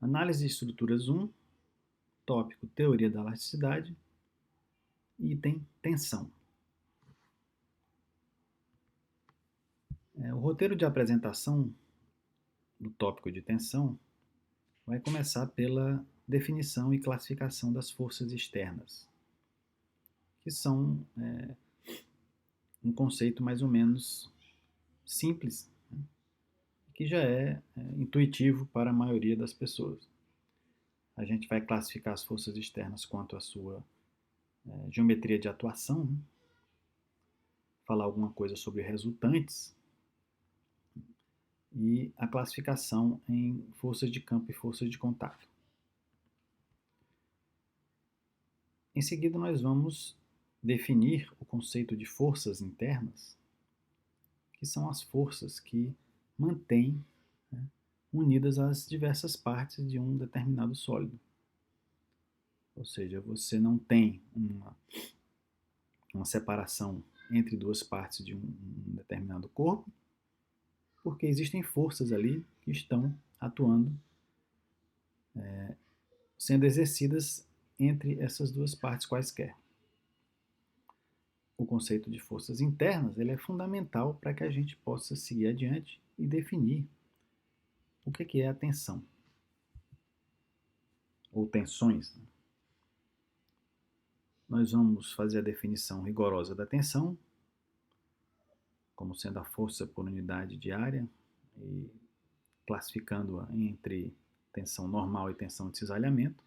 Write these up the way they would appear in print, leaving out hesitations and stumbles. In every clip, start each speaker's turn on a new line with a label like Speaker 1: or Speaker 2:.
Speaker 1: Análise de estruturas 1, tópico Teoria da elasticidade, item Tensão. O roteiro de apresentação do tópico de tensão vai começar pela definição e classificação das forças externas, que são um conceito mais ou menos simples, né, que já é intuitivo para a maioria das pessoas. A gente vai classificar as forças externas quanto à sua geometria de atuação, né, falar alguma coisa sobre resultantes e a classificação em forças de campo e forças de contato. Em seguida, nós vamos definir o conceito de forças internas, que são as forças que mantêm, né, unidas as diversas partes de um determinado sólido. Ou seja, você não tem uma separação entre duas partes de um determinado corpo, porque existem forças ali que estão atuando, sendo exercidas entre essas duas partes quaisquer. O conceito de forças internas ele é fundamental para que a gente possa seguir adiante e definir o que é a tensão, ou tensões. Nós vamos fazer a definição rigorosa da tensão, como sendo a força por unidade de área, e classificando-a entre tensão normal e tensão de cisalhamento.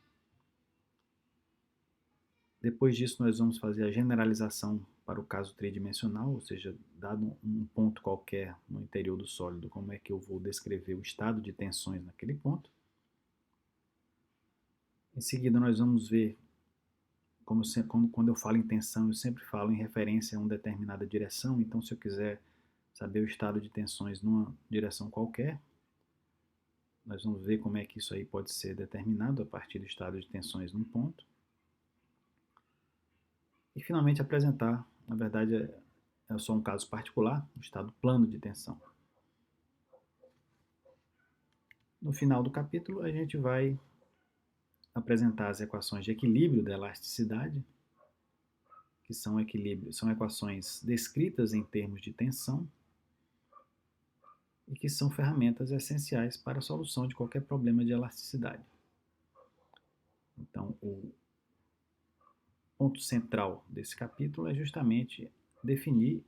Speaker 1: Depois disso, nós vamos fazer a generalização para o caso tridimensional, ou seja, dado um ponto qualquer no interior do sólido, como é que eu vou descrever o estado de tensões naquele ponto. Em seguida, nós vamos ver, quando eu falo em tensão, eu sempre falo em referência a uma determinada direção, então se eu quiser saber o estado de tensões numa direção qualquer, nós vamos ver como é que isso aí pode ser determinado a partir do estado de tensões num ponto. E finalmente apresentar, na verdade é só um caso particular, o estado plano de tensão. No final do capítulo a gente vai apresentar as equações de equilíbrio da elasticidade, que são equações descritas em termos de tensão e que são ferramentas essenciais para a solução de qualquer problema de elasticidade. Então, o ponto central desse capítulo é justamente definir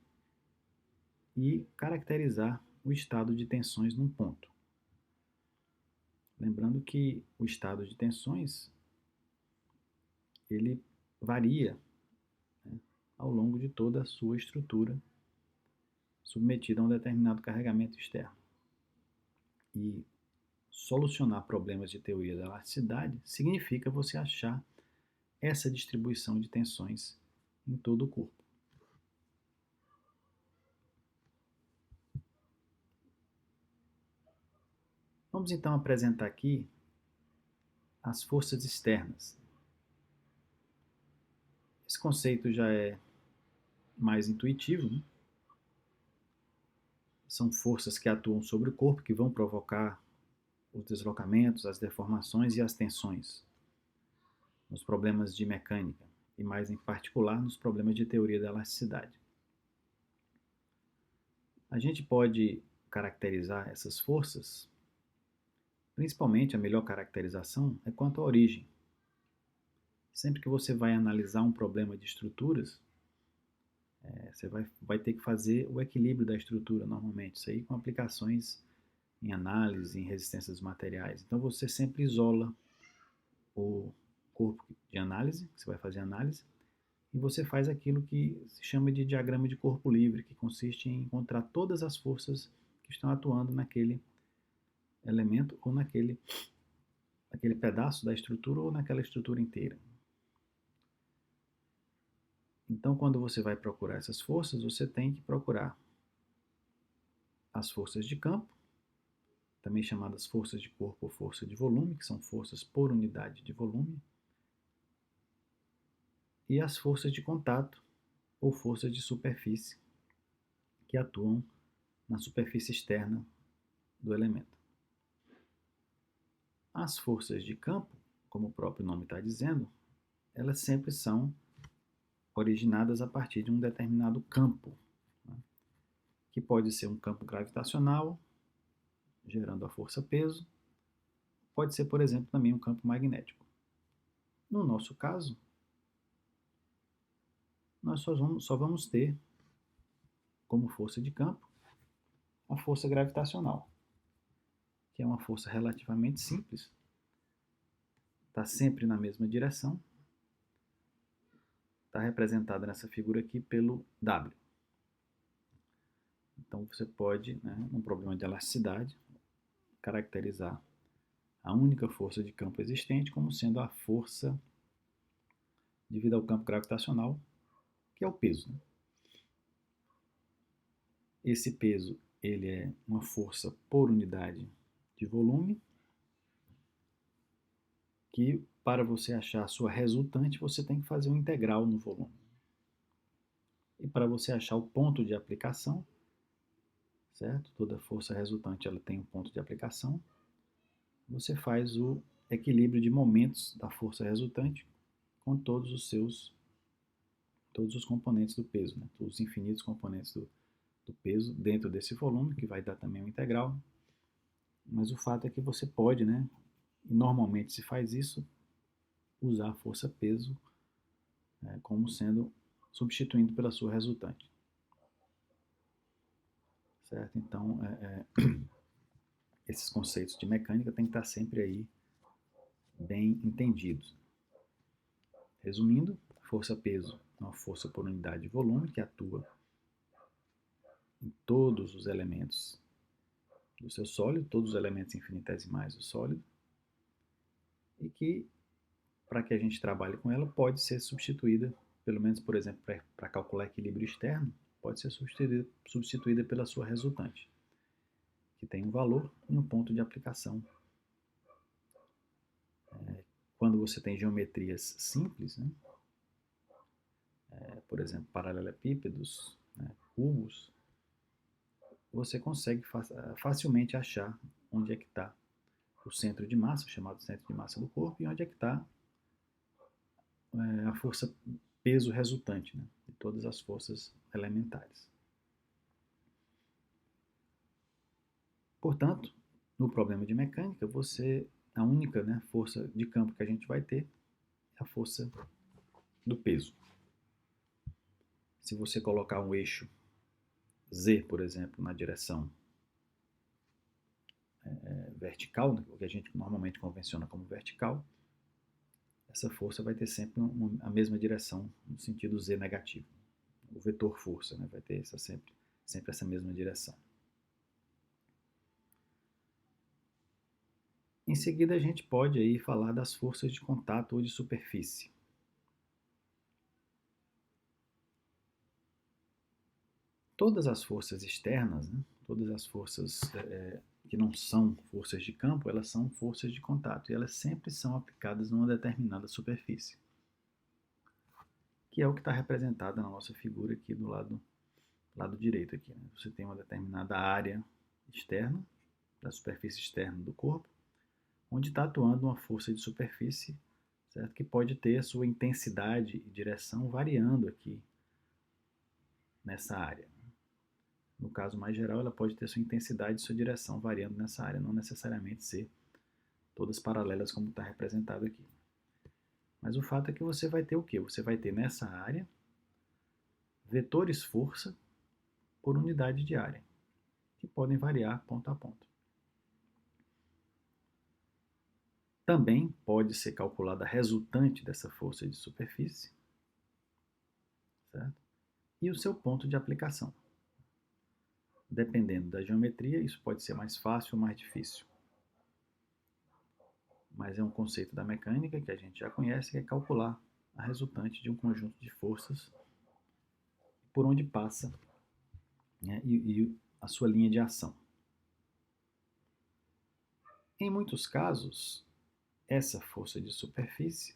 Speaker 1: e caracterizar o estado de tensões num ponto. Lembrando que o estado de tensões ele varia, né, ao longo de toda a sua estrutura submetida a um determinado carregamento externo. E solucionar problemas de teoria da elasticidade significa você achar essa distribuição de tensões em todo o corpo. Vamos então apresentar aqui as forças externas. Esse conceito já é mais intuitivo, né? São forças que atuam sobre o corpo, que vão provocar os deslocamentos, as deformações e as tensões nos problemas de mecânica, e mais em particular nos problemas de teoria da elasticidade. A gente pode caracterizar essas forças, principalmente a melhor caracterização é quanto à origem. Sempre que você vai analisar um problema de estruturas, você vai ter que fazer o equilíbrio da estrutura normalmente, isso aí com aplicações em análise, em resistências dos materiais. Então você sempre isola o corpo de análise, que você vai fazer análise, e você faz aquilo que se chama de diagrama de corpo livre, que consiste em encontrar todas as forças que estão atuando naquele elemento ou naquele pedaço da estrutura ou naquela estrutura inteira. Então, quando você vai procurar essas forças, você tem que procurar as forças de campo, também chamadas forças de corpo ou força de volume, que são forças por unidade de volume, e as forças de contato ou forças de superfície, que atuam na superfície externa do elemento. As forças de campo, como o próprio nome está dizendo, elas sempre são originadas a partir de um determinado campo, né? Que pode ser um campo gravitacional, gerando a força-peso, pode ser, por exemplo, também um campo magnético. No nosso caso, nós só vamos ter como força de campo a força gravitacional, que é uma força relativamente simples, está sempre na mesma direção, está representada nessa figura aqui pelo W. Então você pode, né, num problema de elasticidade, caracterizar a única força de campo existente como sendo a força devido ao campo gravitacional, que é o peso, né? Esse peso ele é uma força por unidade de volume, que para você achar a sua resultante, você tem que fazer um integral no volume. E para você achar o ponto de aplicação, certo? Toda força resultante ela tem um ponto de aplicação. Você faz o equilíbrio de momentos da força resultante com todos os componentes do peso, né? Todos os infinitos componentes do peso dentro desse volume, que vai dar também um integral. Mas o fato é que você pode, né? E normalmente se faz isso, usar a força-peso, né, como sendo substituindo pela sua resultante. Certo? Então, esses conceitos de mecânica têm que estar sempre aí bem entendidos. Resumindo, força-peso é uma força por unidade de volume que atua em todos os elementos do seu sólido, todos os elementos infinitesimais do sólido, e que, para que a gente trabalhe com ela, pode ser substituída, pelo menos, por exemplo, para calcular equilíbrio externo, pode ser substituída pela sua resultante, que tem um valor e um ponto de aplicação. Quando você tem geometrias simples, né, por exemplo, paralelepípedos, né, cubos, você consegue facilmente achar onde é que está o centro de massa, chamado centro de massa do corpo, e onde é que está a força peso resultante, né, de todas as forças elementares. Portanto, no problema de mecânica, a única, né, força de campo que a gente vai ter é a força do peso. Se você colocar um eixo Z, por exemplo, na direção vertical, né, o que a gente normalmente convenciona como vertical, essa força vai ter sempre a mesma direção no sentido Z negativo. O vetor força, né, vai ter sempre essa mesma direção. Em seguida, a gente pode aí falar das forças de contato ou de superfície. Todas as forças externas, né, todas as forças que não são forças de campo, elas são forças de contato e elas sempre são aplicadas numa determinada superfície, que é o que está representado na nossa figura aqui do lado direito aqui, né? Você tem uma determinada área externa, da superfície externa do corpo, onde está atuando uma força de superfície, certo? Que pode ter a sua intensidade e direção variando aqui nessa área. No caso mais geral, ela pode ter sua intensidade e sua direção variando nessa área, não necessariamente ser todas paralelas como está representado aqui. Mas o fato é que você vai ter o quê? Você vai ter nessa área vetores força por unidade de área, que podem variar ponto a ponto. Também pode ser calculada a resultante dessa força de superfície, certo? E o seu ponto de aplicação. Dependendo da geometria, isso pode ser mais fácil ou mais difícil. Mas é um conceito da mecânica que a gente já conhece, que é calcular a resultante de um conjunto de forças por onde passa, né, e a sua linha de ação. Em muitos casos, essa força de superfície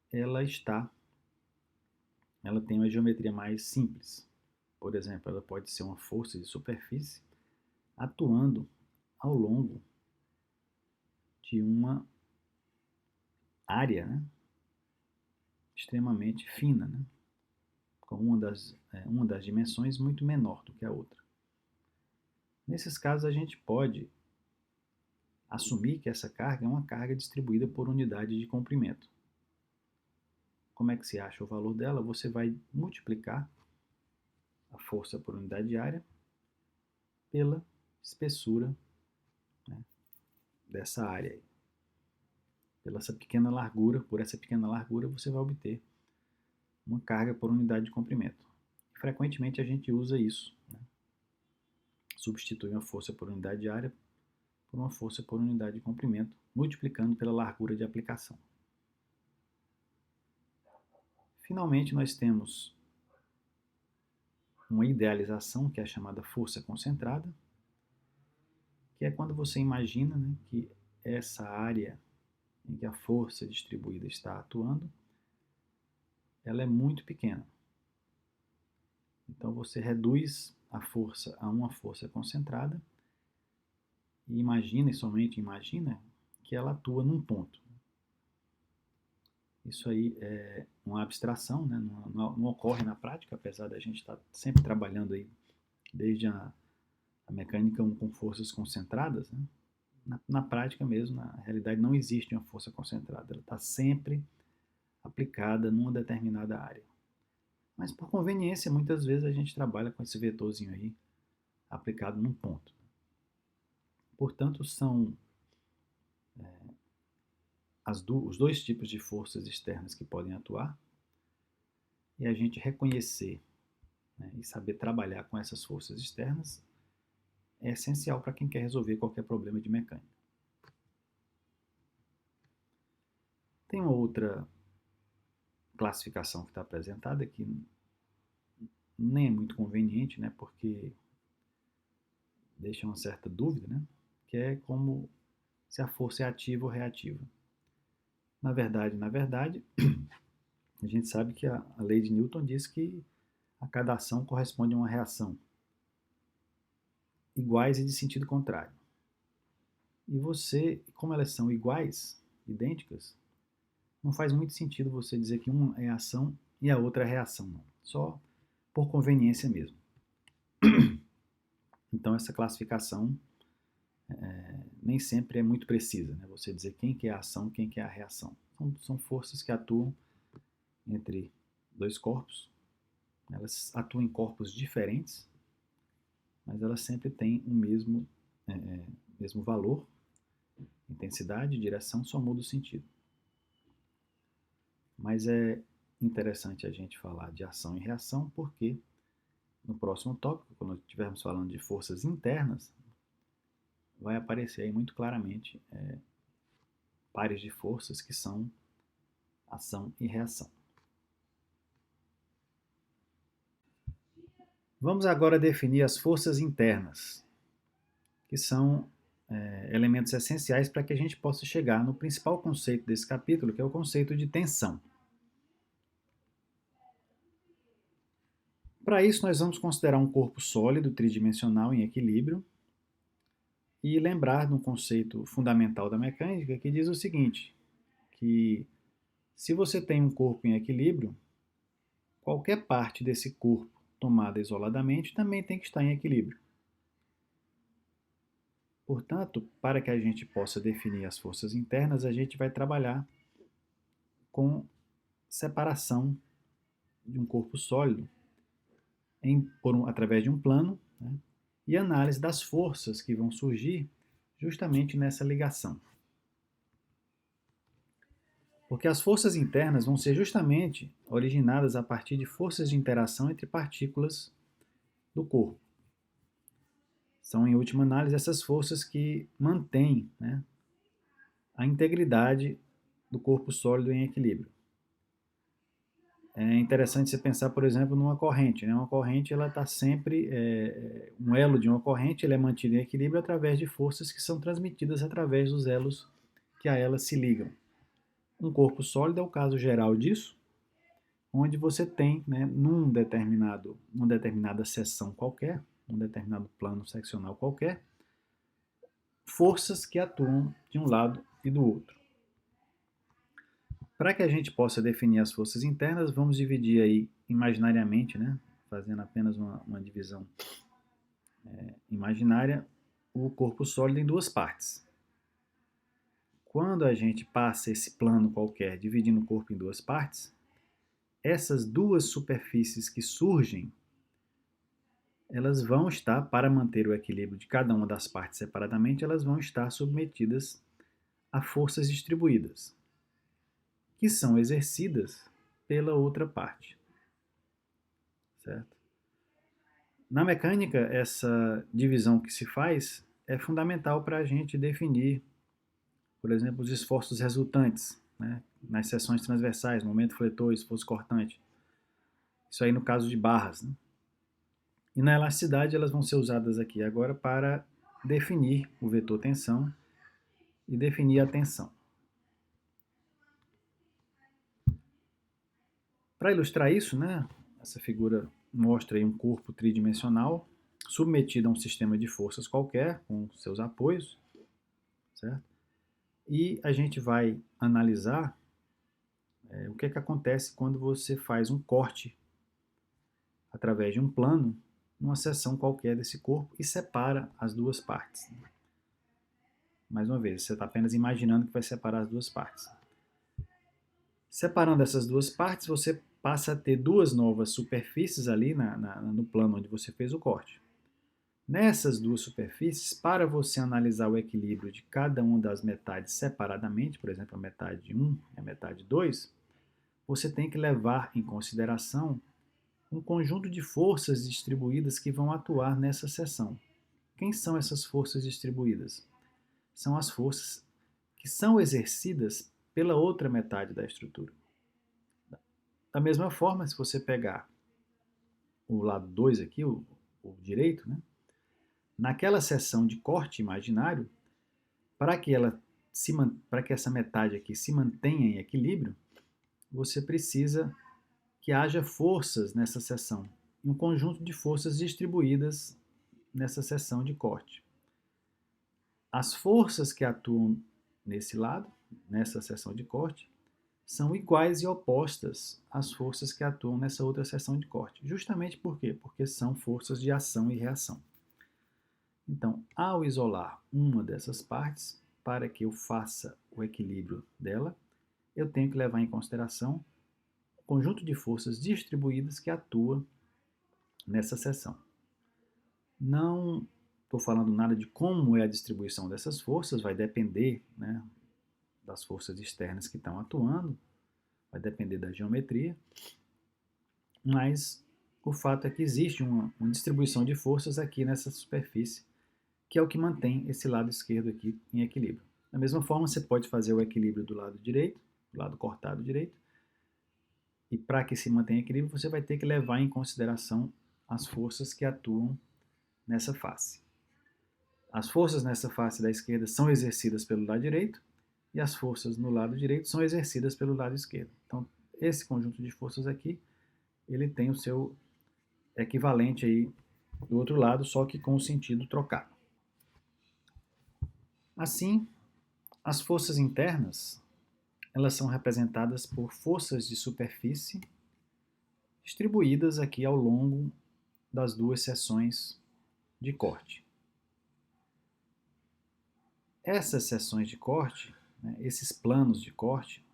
Speaker 1: ela tem uma geometria mais simples. Por exemplo, ela pode ser uma força de superfície atuando ao longo de uma área, né, extremamente fina, né, com uma das dimensões muito menor do que a outra. Nesses casos, a gente pode assumir que essa carga é uma carga distribuída por unidade de comprimento. Como é que se acha o valor dela? Você vai multiplicar a força por unidade de área pela espessura, né, dessa área. Pela essa pequena largura, por essa pequena largura, você vai obter uma carga por unidade de comprimento. Frequentemente a gente usa isso, né? Substitui uma força por unidade de área por uma força por unidade de comprimento, multiplicando pela largura de aplicação. Finalmente, nós temos uma idealização, que é a chamada força concentrada, que é quando você imagina, né, que essa área em que a força distribuída está atuando, ela é muito pequena. Então você reduz a força a uma força concentrada e imagina, e somente imagina, que ela atua num ponto. Isso aí é uma abstração, né? Não ocorre na prática, apesar da gente estar sempre trabalhando aí desde a mecânica com forças concentradas, né? Na prática mesmo, na realidade, não existe uma força concentrada, ela está sempre aplicada numa determinada área. Mas por conveniência, muitas vezes a gente trabalha com esse vetorzinho aí aplicado num ponto. Portanto, são os dois tipos de forças externas que podem atuar, e a gente reconhecer, né, e saber trabalhar com essas forças externas é essencial para quem quer resolver qualquer problema de mecânica. Tem uma outra classificação que está apresentada que nem é muito conveniente, né, porque deixa uma certa dúvida, né, que é como se a força é ativa ou reativa. Na verdade, a gente sabe que a lei de Newton diz que a cada ação corresponde a uma reação, iguais e de sentido contrário. E você, como elas são iguais, idênticas, não faz muito sentido você dizer que uma é ação e a outra é reação, não. Só por conveniência mesmo. Então essa classificação nem sempre é muito precisa, né? Você dizer quem que é a ação, quem que é a reação. São forças que atuam entre dois corpos, elas atuam em corpos diferentes, mas elas sempre têm o mesmo valor, intensidade, direção, só muda o sentido. Mas é interessante a gente falar de ação e reação, porque no próximo tópico, quando estivermos falando de forças internas, vai aparecer aí muito claramente pares de forças que são ação e reação. Vamos agora definir as forças internas, que são elementos essenciais para que a gente possa chegar no principal conceito desse capítulo, que é o conceito de tensão. Para isso, nós vamos considerar um corpo sólido tridimensional em equilíbrio e lembrar de um conceito fundamental da mecânica que diz o seguinte, que se você tem um corpo em equilíbrio, qualquer parte desse corpo tomada isoladamente também tem que estar em equilíbrio. Portanto, para que a gente possa definir as forças internas, a gente vai trabalhar com separação de um corpo sólido através de um plano, né, e análise das forças que vão surgir justamente nessa ligação. Porque as forças internas vão ser justamente originadas a partir de forças de interação entre partículas do corpo. São, em última análise, essas forças que mantêm, né, a integridade do corpo sólido em equilíbrio. É interessante você pensar, por exemplo, numa corrente, né? Uma corrente, ela está sempre, um elo de uma corrente, ele é mantido em equilíbrio através de forças que são transmitidas através dos elos que a ela se ligam. Um corpo sólido é o caso geral disso, onde você tem, né, numa determinada seção qualquer, num determinado plano seccional qualquer, forças que atuam de um lado e do outro. Para que a gente possa definir as forças internas, vamos dividir aí imaginariamente, né, fazendo apenas uma divisão imaginária, o corpo sólido em duas partes. Quando a gente passa esse plano qualquer dividindo o corpo em duas partes, essas duas superfícies que surgem, elas vão estar, para manter o equilíbrio de cada uma das partes separadamente, elas vão estar submetidas a forças distribuídas, que são exercidas pela outra parte, certo? Na mecânica, essa divisão que se faz é fundamental para a gente definir, por exemplo, os esforços resultantes, né, nas seções transversais, momento fletor, esforço cortante. Isso aí no caso de barras, né? E na elasticidade elas vão ser usadas aqui agora para definir o vetor tensão e definir a tensão. Para ilustrar isso, né, essa figura mostra aí um corpo tridimensional submetido a um sistema de forças qualquer, com seus apoios, certo? E a gente vai analisar o que acontece quando você faz um corte através de um plano numa seção qualquer desse corpo e separa as duas partes. Mais uma vez, você está apenas imaginando que vai separar as duas partes. Separando essas duas partes, você passa a ter duas novas superfícies ali no plano onde você fez o corte. Nessas duas superfícies, para você analisar o equilíbrio de cada uma das metades separadamente, por exemplo, a metade 1 e a metade 2, você tem que levar em consideração um conjunto de forças distribuídas que vão atuar nessa seção. Quem são essas forças distribuídas? São as forças que são exercidas pela outra metade da estrutura. Da mesma forma, se você pegar o lado 2 aqui, o direito, né? Naquela seção de corte imaginário, para que essa metade aqui se mantenha em equilíbrio, você precisa que haja forças nessa seção, um conjunto de forças distribuídas nessa seção de corte. As forças que atuam nesse lado, nessa seção de corte, são iguais e opostas às forças que atuam nessa outra seção de corte. Justamente por quê? Porque são forças de ação e reação. Então, ao isolar uma dessas partes, para que eu faça o equilíbrio dela, eu tenho que levar em consideração o conjunto de forças distribuídas que atua nessa seção. Não estou falando nada de como é a distribuição dessas forças, vai depender, né, das forças externas que estão atuando, vai depender da geometria, mas o fato é que existe uma distribuição de forças aqui nessa superfície, que é o que mantém esse lado esquerdo aqui em equilíbrio. Da mesma forma, você pode fazer o equilíbrio do lado direito, do lado cortado direito, e para que se mantenha equilíbrio, você vai ter que levar em consideração as forças que atuam nessa face. As forças nessa face da esquerda são exercidas pelo lado direito, e as forças no lado direito são exercidas pelo lado esquerdo. Então, esse conjunto de forças aqui, ele tem o seu equivalente aí do outro lado, só que com o sentido trocado. Assim, as forças internas, elas são representadas por forças de superfície distribuídas aqui ao longo das duas seções de corte. Essas seções de corte, né, esses planos de corte,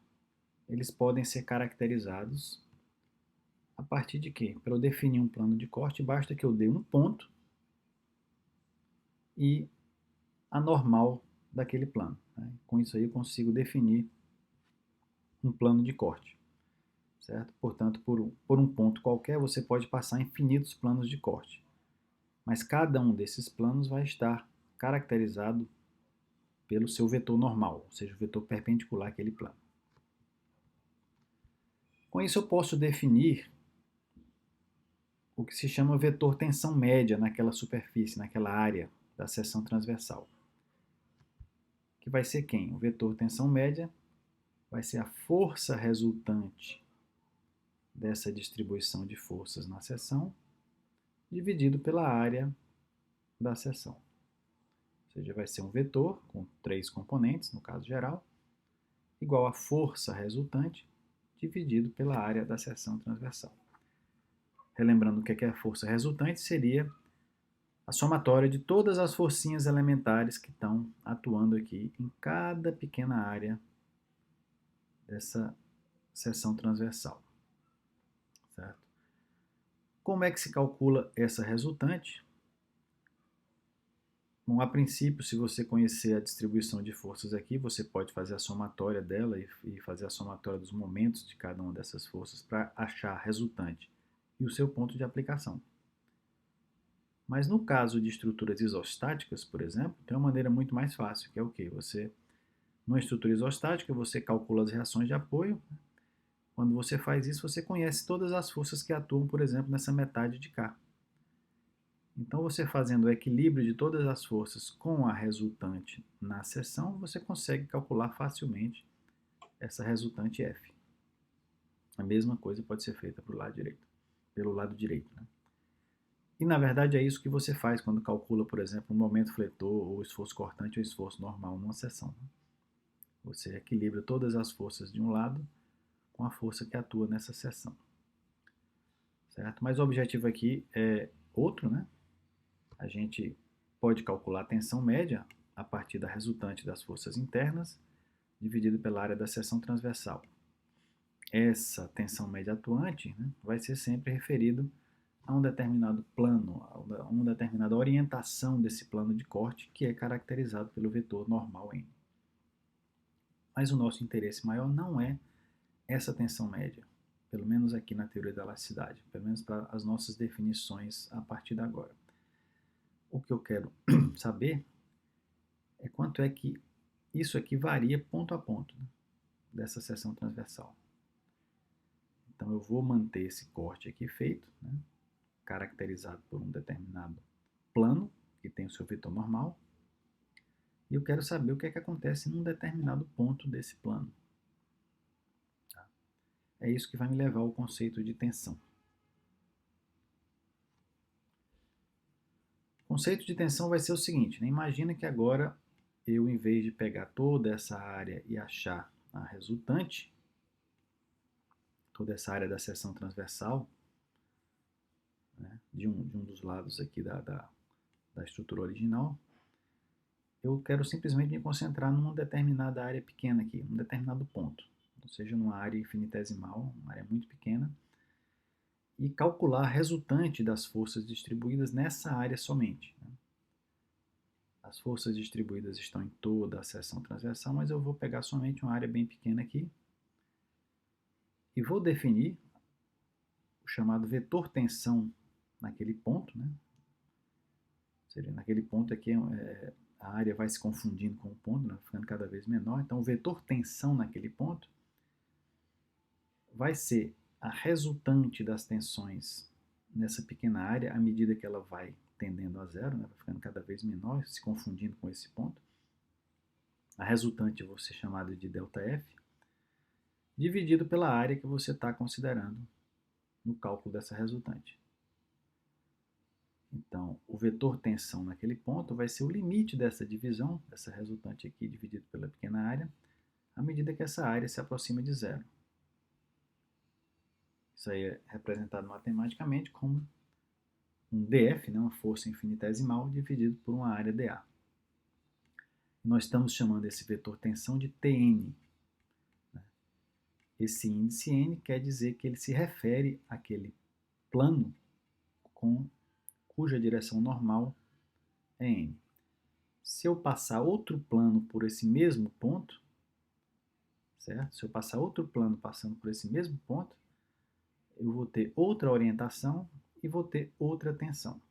Speaker 1: eles podem ser caracterizados a partir de quê? Para eu definir um plano de corte, basta que eu dê um ponto e a normal daquele plano. Né? Com isso aí eu consigo definir um plano de corte. Certo? Portanto, por um ponto qualquer, você pode passar infinitos planos de corte. Mas cada um desses planos vai estar caracterizado pelo seu vetor normal, ou seja, o vetor perpendicular àquele plano. Com isso, eu posso definir o que se chama vetor tensão média naquela superfície, naquela área da seção transversal. Que vai ser quem? O vetor tensão média vai ser a força resultante dessa distribuição de forças na seção, dividido pela área da seção. seja, vai ser um vetor com 3 componentes, no caso geral, igual a força resultante dividido pela área da seção transversal. Relembrando o que é a força resultante, seria a somatória de todas as forcinhas elementares que estão atuando aqui em cada pequena área dessa seção transversal. Certo? Como é que se calcula essa resultante? Bom, a princípio, se você conhecer a distribuição de forças aqui, você pode fazer a somatória dela e fazer a somatória dos momentos de cada uma dessas forças para achar a resultante e o seu ponto de aplicação. Mas no caso de estruturas isostáticas, por exemplo, tem uma maneira muito mais fácil, que é o quê? Você, numa estrutura isostática, você calcula as reações de apoio. Quando você faz isso, você conhece todas as forças que atuam, por exemplo, nessa metade de cá. Então, você fazendo o equilíbrio de todas as forças com a resultante na seção, você consegue calcular facilmente essa resultante F. A mesma coisa pode ser feita pelo lado direito. Né? E, na verdade, é isso que você faz quando calcula, por exemplo, o momento fletor, ou esforço cortante, ou esforço normal numa seção. Né? Você equilibra todas as forças de um lado com a força que atua nessa seção. Certo? Mas o objetivo aqui é outro, né? A gente pode calcular a tensão média a partir da resultante das forças internas, dividido pela área da seção transversal. Essa tensão média atuante, né, vai ser sempre referido a um determinado plano, a uma determinada orientação desse plano de corte, que é caracterizado pelo vetor normal N. Mas o nosso interesse maior não é essa tensão média, pelo menos aqui na teoria da elasticidade, pelo menos para as nossas definições a partir de agora. O que eu quero saber é quanto é que isso aqui varia ponto a ponto, né, dessa seção transversal. Então eu vou manter esse corte aqui feito, né, caracterizado por um determinado plano, que tem o seu vetor normal, e eu quero saber o que é que acontece num determinado ponto desse plano. Tá? É isso que vai me levar ao conceito de tensão. O conceito de tensão vai ser o seguinte, né? Imagina que agora eu, em vez de pegar toda essa área e achar a resultante, toda essa área da seção transversal, né, de um dos lados aqui da estrutura original, eu quero simplesmente me concentrar numa determinada área pequena aqui, num determinado ponto, ou seja, numa área infinitesimal, uma área muito pequena, e calcular a resultante das forças distribuídas nessa área somente. Né? As forças distribuídas estão em toda a seção transversal, mas eu vou pegar somente uma área bem pequena aqui e vou definir o chamado vetor tensão naquele ponto, né? Ou seja, naquele ponto aqui a área vai se confundindo com o ponto, né? Ficando cada vez menor. Então, o vetor tensão naquele ponto vai ser a resultante das tensões nessa pequena área à medida que ela vai tendendo a zero, né? Vai ficando cada vez menor, se confundindo com esse ponto. A resultante eu vou ser chamada de ΔF, dividido pela área que você está considerando no cálculo dessa resultante. Então, o vetor tensão naquele ponto vai ser o limite dessa divisão, dessa resultante aqui dividido pela pequena área, à medida que essa área se aproxima de zero. Isso aí é representado matematicamente como um dF, né, uma força infinitesimal, dividido por uma área dA. Nós estamos chamando esse vetor tensão de Tn. Né? Esse índice n quer dizer que ele se refere àquele plano cuja direção normal é n. Se eu passar outro plano por esse mesmo ponto, certo? Se eu passar outro plano passando por esse mesmo ponto, eu vou ter outra orientação e vou ter outra tensão.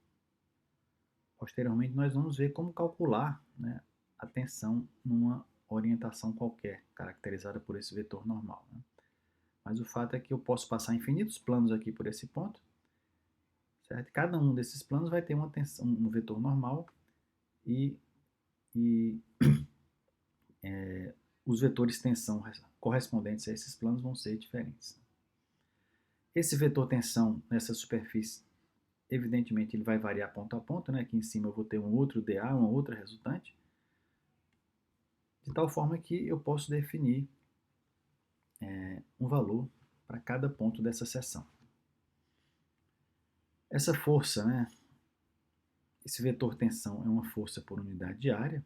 Speaker 1: Posteriormente, nós vamos ver como calcular, né, a tensão numa orientação qualquer, caracterizada por esse vetor normal. Né? Mas o fato é que eu posso passar infinitos planos aqui por esse ponto, certo? Cada um desses planos vai ter uma tensão, um vetor normal e os vetores tensão correspondentes a esses planos vão ser diferentes. Esse vetor tensão nessa superfície Evidentemente, ele vai variar ponto a ponto, né? Aqui em cima eu vou ter um outro dA, uma outra resultante, de tal forma que eu posso definir um valor para cada ponto dessa seção. Essa força, né? Esse vetor tensão é uma força por unidade de área.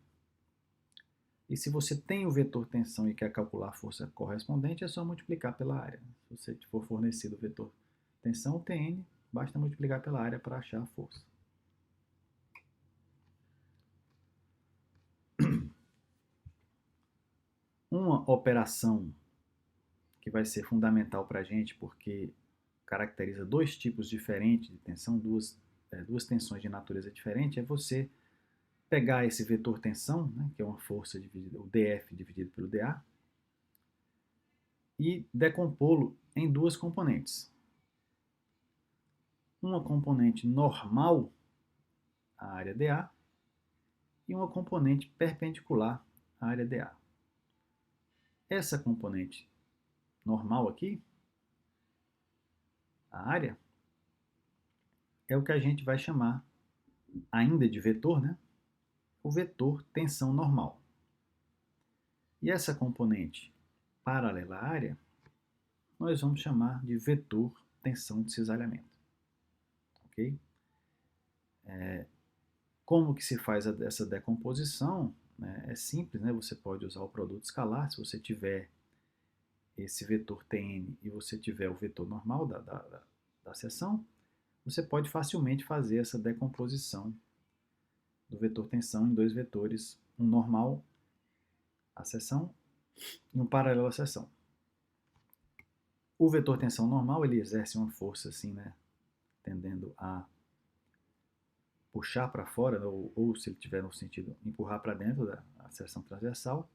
Speaker 1: E se você tem o vetor tensão e quer calcular a força correspondente, é só multiplicar pela área. Se você for fornecido o vetor tensão, Tn, basta multiplicar pela área para achar a força. Uma operação que vai ser fundamental para a gente, porque caracteriza dois tipos diferentes de tensão, duas tensões de natureza diferente, é você pegar esse vetor tensão, né, que é uma força dividida, o dF dividido pelo dA, e decompô-lo em duas componentes. Uma componente normal à área dA e uma componente perpendicular à área dA. Essa componente normal aqui, a área, é o que a gente vai chamar ainda de vetor, né? O vetor tensão normal. E essa componente paralela à área, nós vamos chamar de vetor tensão de cisalhamento. Ok? Como que se faz essa decomposição? Né? É simples, né? Você pode usar o produto escalar. Se você tiver esse vetor Tn e você tiver o vetor normal da seção, você pode facilmente fazer essa decomposição do vetor tensão em dois vetores, um normal à seção e um paralelo à seção. O vetor tensão normal, ele exerce uma força assim, né, tendendo a puxar para fora, ou se ele tiver no sentido, empurrar para dentro da seção transversal.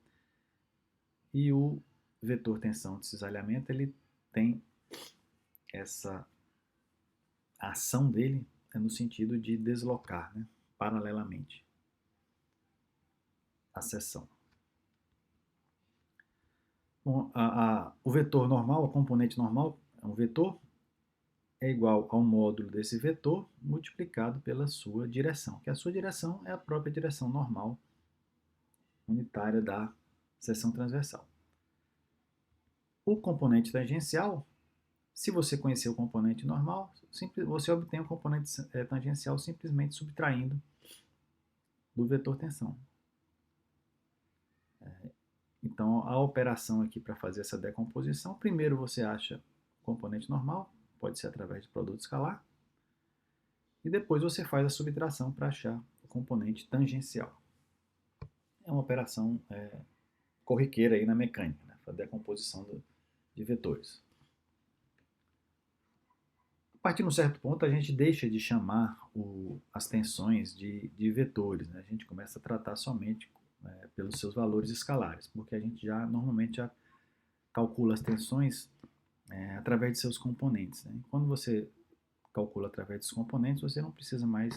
Speaker 1: E o vetor tensão de cisalhamento, ele tem essa a ação dele é no sentido de deslocar, né, paralelamente à seção. Bom, o vetor normal, a componente normal, é um vetor, é igual ao módulo desse vetor multiplicado pela sua direção, que a sua direção é a própria direção normal unitária da seção transversal. O componente tangencial, se você conhecer o componente normal, você obtém o componente tangencial simplesmente subtraindo do vetor tensão. Então, a operação aqui para fazer essa decomposição, primeiro você acha o componente normal, pode ser através de produto escalar, e depois você faz a subtração para achar o componente tangencial. É uma operação corriqueira aí na mecânica, né, para decomposição de vetores. A partir de um certo ponto, a gente deixa de chamar as tensões de vetores, né? A gente começa a tratar somente pelos seus valores escalares, porque a gente normalmente já calcula as tensões através de seus componentes, né? Quando você calcula através dos componentes, você não precisa mais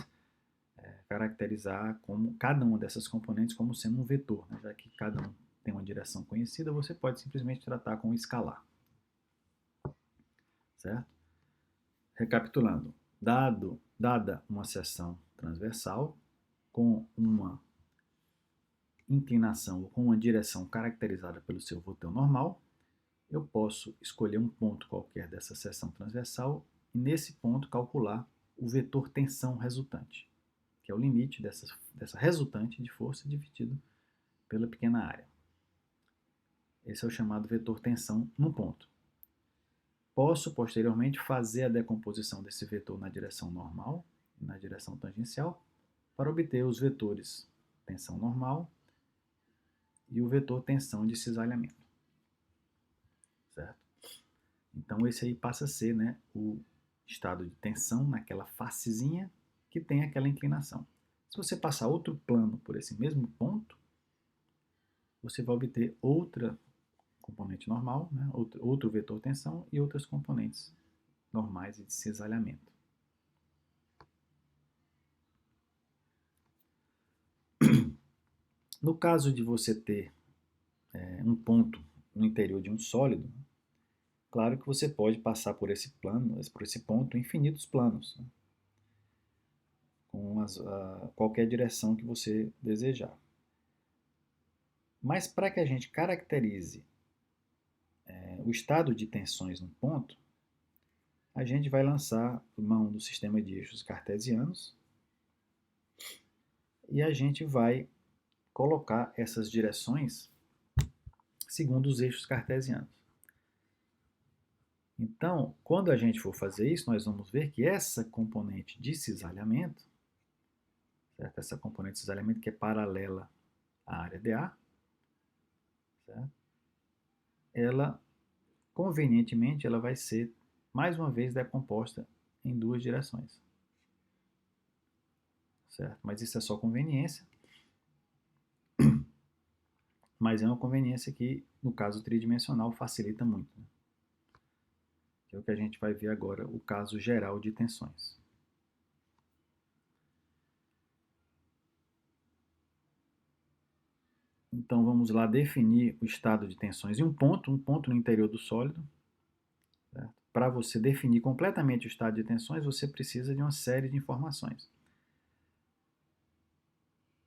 Speaker 1: caracterizar como cada uma dessas componentes como sendo um vetor, né? Já que cada um tem uma direção conhecida, você pode simplesmente tratar com escalar, certo? Recapitulando, dada uma seção transversal com uma inclinação ou com uma direção caracterizada pelo seu vetor normal, eu posso escolher um ponto qualquer dessa seção transversal e nesse ponto calcular o vetor tensão resultante, que é o limite dessa resultante de força dividido pela pequena área. Esse é o chamado vetor tensão num ponto. Posso, posteriormente, fazer a decomposição desse vetor na direção normal e na direção tangencial para obter os vetores tensão normal e o vetor tensão de cisalhamento. Certo? Então, esse aí passa a ser, né, o estado de tensão naquela facezinha que tem aquela inclinação. Se você passar outro plano por esse mesmo ponto, você vai obter outra componente normal, né, outro vetor tensão e outras componentes normais de cisalhamento. No caso de você ter um ponto no interior de um sólido, claro que você pode passar por esse ponto infinitos planos, né? qualquer direção que você desejar. Mas para que a gente caracterize o estado de tensões no ponto, a gente vai lançar mão do sistema de eixos cartesianos e a gente vai colocar essas direções segundo os eixos cartesianos. Então, quando a gente for fazer isso, nós vamos ver que essa componente de cisalhamento, certo? Essa componente de cisalhamento que é paralela à área dA, certo? Ela, convenientemente, ela vai ser, mais uma vez, decomposta em duas direções. Certo? Mas isso é só conveniência. Mas é uma conveniência que, no caso tridimensional, facilita muito. Né? Que é o que a gente vai ver agora, o caso geral de tensões. Então vamos lá definir o estado de tensões em um ponto no interior do sólido. Para você definir completamente o estado de tensões, você precisa de uma série de informações.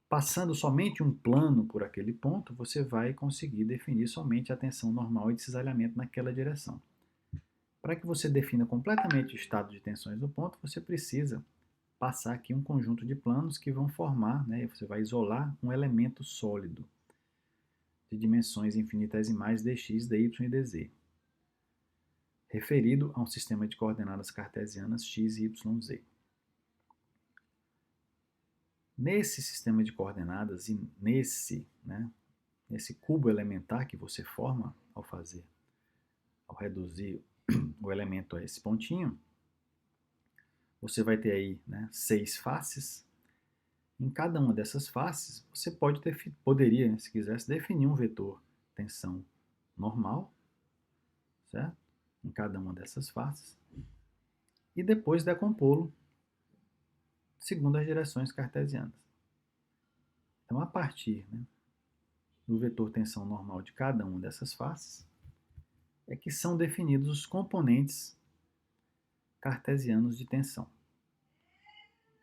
Speaker 1: Passando somente um plano por aquele ponto, você vai conseguir definir somente a tensão normal e de cisalhamento naquela direção. Para que você defina completamente o estado de tensões no ponto, você precisa passar aqui um conjunto de planos que vão formar, né, você vai isolar um elemento sólido de dimensões infinitesimais dx, dy e dz, referido a um sistema de coordenadas cartesianas x, y, z. Nesse sistema de coordenadas e nesse cubo elementar que você forma ao reduzir o elemento a esse pontinho, você vai ter aí 6 faces. Em cada uma dessas faces, você poderia, se quisesse, definir um vetor tensão normal, certo? Em cada uma dessas faces, e depois decompô-lo segundo as direções cartesianas. Então, a partir do vetor tensão normal de cada uma dessas faces, é que são definidos os componentes cartesianos de tensão.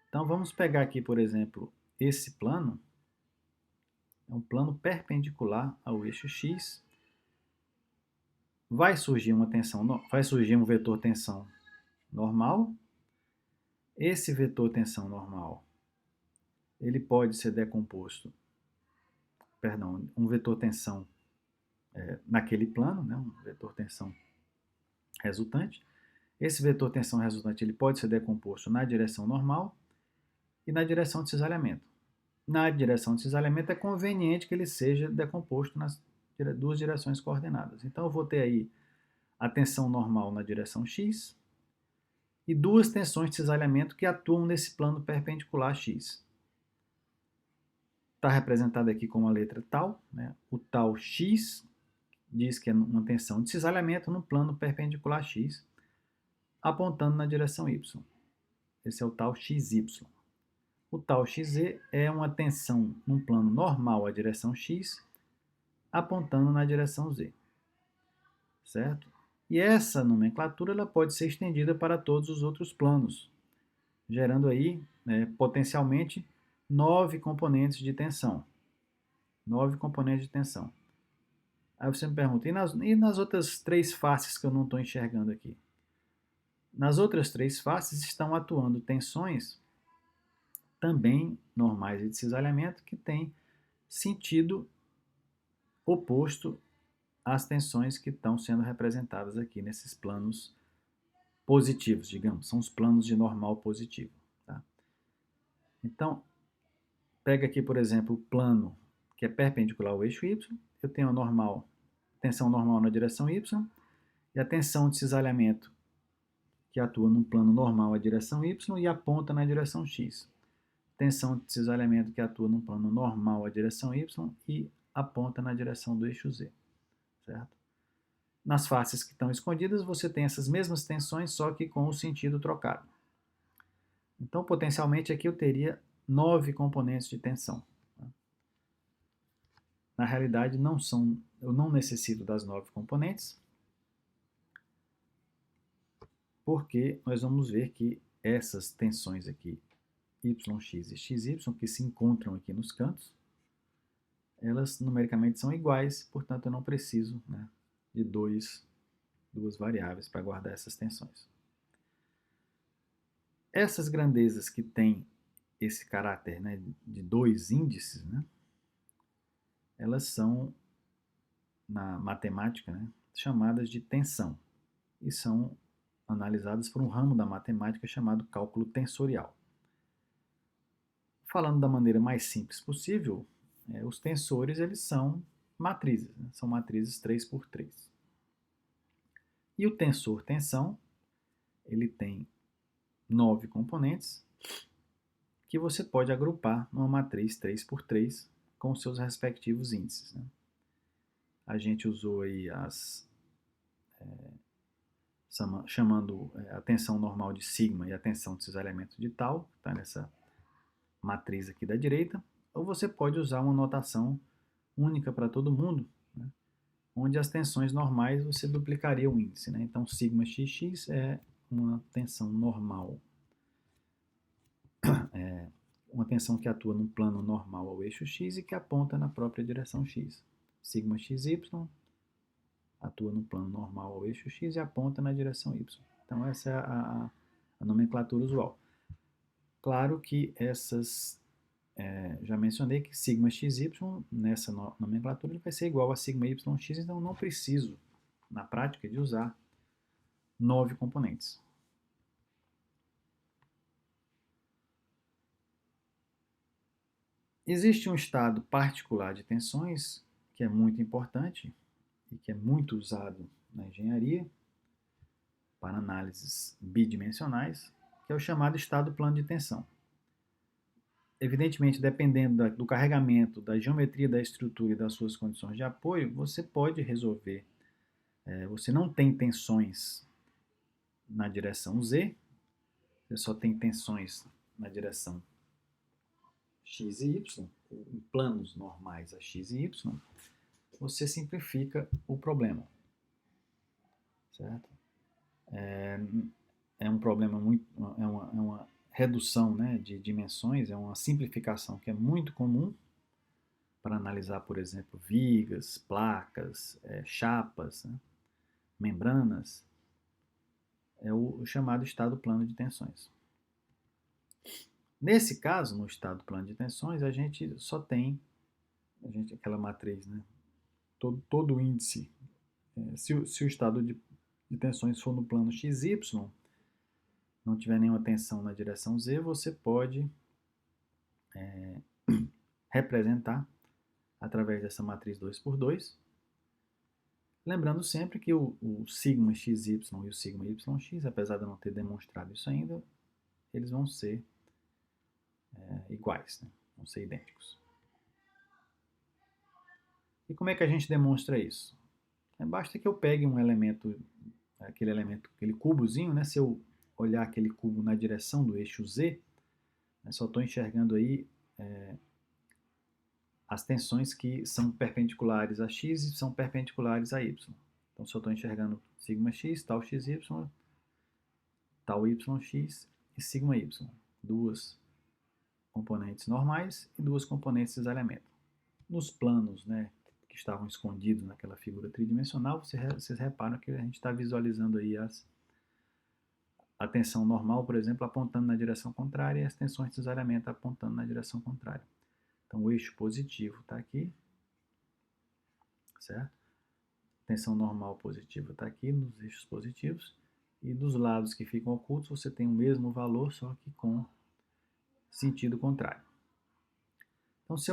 Speaker 1: Então, vamos pegar aqui, por exemplo, esse plano. É um plano perpendicular ao eixo x. Vai surgir um vetor tensão normal. Esse vetor tensão normal, ele pode ser decomposto, um vetor tensão naquele plano, um vetor tensão resultante. Esse vetor tensão resultante ele pode ser decomposto na direção normal e na direção de cisalhamento. Na direção de cisalhamento é conveniente que ele seja decomposto nas duas direções coordenadas. Então eu vou ter aí a tensão normal na direção x e duas tensões de cisalhamento que atuam nesse plano perpendicular x. Está representado aqui com a letra tau. O tau x diz que é uma tensão de cisalhamento no plano perpendicular x, apontando na direção y. Esse é o tau xy. O tau xz é uma tensão num plano normal à direção x, apontando na direção z. Certo? E essa nomenclatura ela pode ser estendida para todos os outros planos, gerando aí, potencialmente, 9 componentes de tensão. 9 componentes de tensão. Aí você me pergunta, e nas outras 3 faces que eu não estou enxergando aqui? Nas outras 3 faces estão atuando tensões também normais e de cisalhamento que têm sentido oposto às tensões que estão sendo representadas aqui nesses planos positivos, digamos. São os planos de normal positivo. Tá? Então, pega aqui, por exemplo, o plano que é perpendicular ao eixo y. Eu tenho a tensão normal na direção y e a tensão de cisalhamento que atua num plano normal à direção y e aponta na direção x. Tensão de cisalhamento que atua num plano normal à direção y e aponta na direção do eixo z. Certo? Nas faces que estão escondidas, você tem essas mesmas tensões, só que com o sentido trocado. Então, potencialmente, aqui eu teria 9 componentes de tensão. Na realidade, eu não necessito das 9 componentes, porque nós vamos ver que essas tensões aqui YX e XY, que se encontram aqui nos cantos, elas numericamente são iguais, portanto eu não preciso, né, de duas variáveis para guardar essas tensões. Essas grandezas que têm esse caráter, né, de dois índices, né, elas são, na matemática, né, chamadas de tensão e são analisadas por um ramo da matemática chamado cálculo tensorial. Falando da maneira mais simples possível, os tensores eles são matrizes, né, são matrizes 3x3. E o tensor tensão, ele tem 9 componentes que você pode agrupar numa matriz 3x3 com seus respectivos índices, né? A gente usou aí chamando a tensão normal de sigma e a tensão desses elementos de tal, está nessa matriz aqui da direita, ou você pode usar uma notação única para todo mundo, né, onde as tensões normais você duplicaria o índice, né? Então, sigma xx é uma tensão normal, uma tensão que atua num plano normal ao eixo x e que aponta na própria direção x. Sigma xy atua num plano normal ao eixo x e aponta na direção y. Então, essa é a nomenclatura usual. Claro que já mencionei que sigma xy, nessa nomenclatura, ele vai ser igual a sigma yx, então não preciso, na prática, de usar 9 componentes. Existe um estado particular de tensões que é muito importante e que é muito usado na engenharia para análises bidimensionais, que é o chamado estado plano de tensão. Evidentemente, dependendo do carregamento, da geometria da estrutura e das suas condições de apoio, você pode resolver. Você não tem tensões na direção Z, você só tem tensões na direção x e y, em planos normais a x e y, você simplifica o problema, certo? É um problema muito, é uma redução, né, de dimensões, é uma simplificação que é muito comum para analisar, por exemplo, vigas, placas, chapas, né, membranas, é o chamado estado plano de tensões. Nesse caso, no estado plano de tensões, a gente só tem aquela matriz, né, todo o índice. Se o estado de tensões for no plano XY, não tiver nenhuma tensão na direção Z, você pode representar através dessa matriz 2x2, lembrando sempre que o sigma xy e o sigma yx, apesar de eu não ter demonstrado isso ainda, eles vão ser iguais, né? Vão ser idênticos. E como é que a gente demonstra isso? Basta que eu pegue um elemento, aquele cubozinho, né? Se eu olhar aquele cubo na direção do eixo Z, só estou enxergando aí as tensões que são perpendiculares a x e são perpendiculares a y. Então, se eu estou enxergando sigma x, tal xy, tal yx e sigma y. Duas componentes normais e duas componentes desse elemento. Nos planos, né, que estavam escondidos naquela figura tridimensional, vocês reparam que a gente está visualizando aí a tensão normal, por exemplo, apontando na direção contrária e as tensões dos elementos apontando na direção contrária. Então, o eixo positivo está aqui, certo? Tensão normal positiva está aqui nos eixos positivos. E dos lados que ficam ocultos, você tem o mesmo valor, só que com sentido contrário. Então, se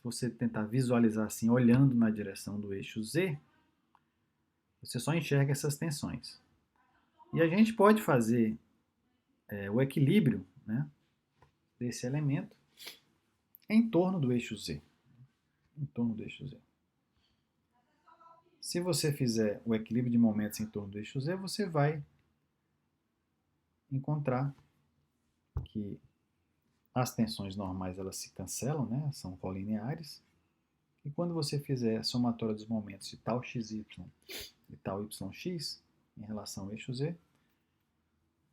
Speaker 1: você tentar visualizar assim, olhando na direção do eixo Z, você só enxerga essas tensões. E a gente pode fazer o equilíbrio, né, desse elemento em torno do eixo Z. Em torno do eixo Z. Se você fizer o equilíbrio de momentos em torno do eixo Z, você vai encontrar que as tensões normais elas se cancelam, né? São colineares. E quando você fizer a somatória dos momentos de tal xy e tal yx em relação ao eixo Z,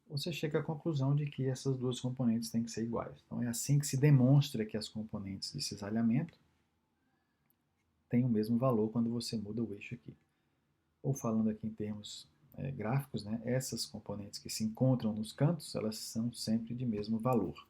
Speaker 1: você chega à conclusão de que essas duas componentes têm que ser iguais. Então é assim que se demonstra que as componentes de cisalhamento têm o mesmo valor quando você muda o eixo aqui. Ou falando aqui em termos gráficos, né, essas componentes que se encontram nos cantos, elas são sempre de mesmo valor.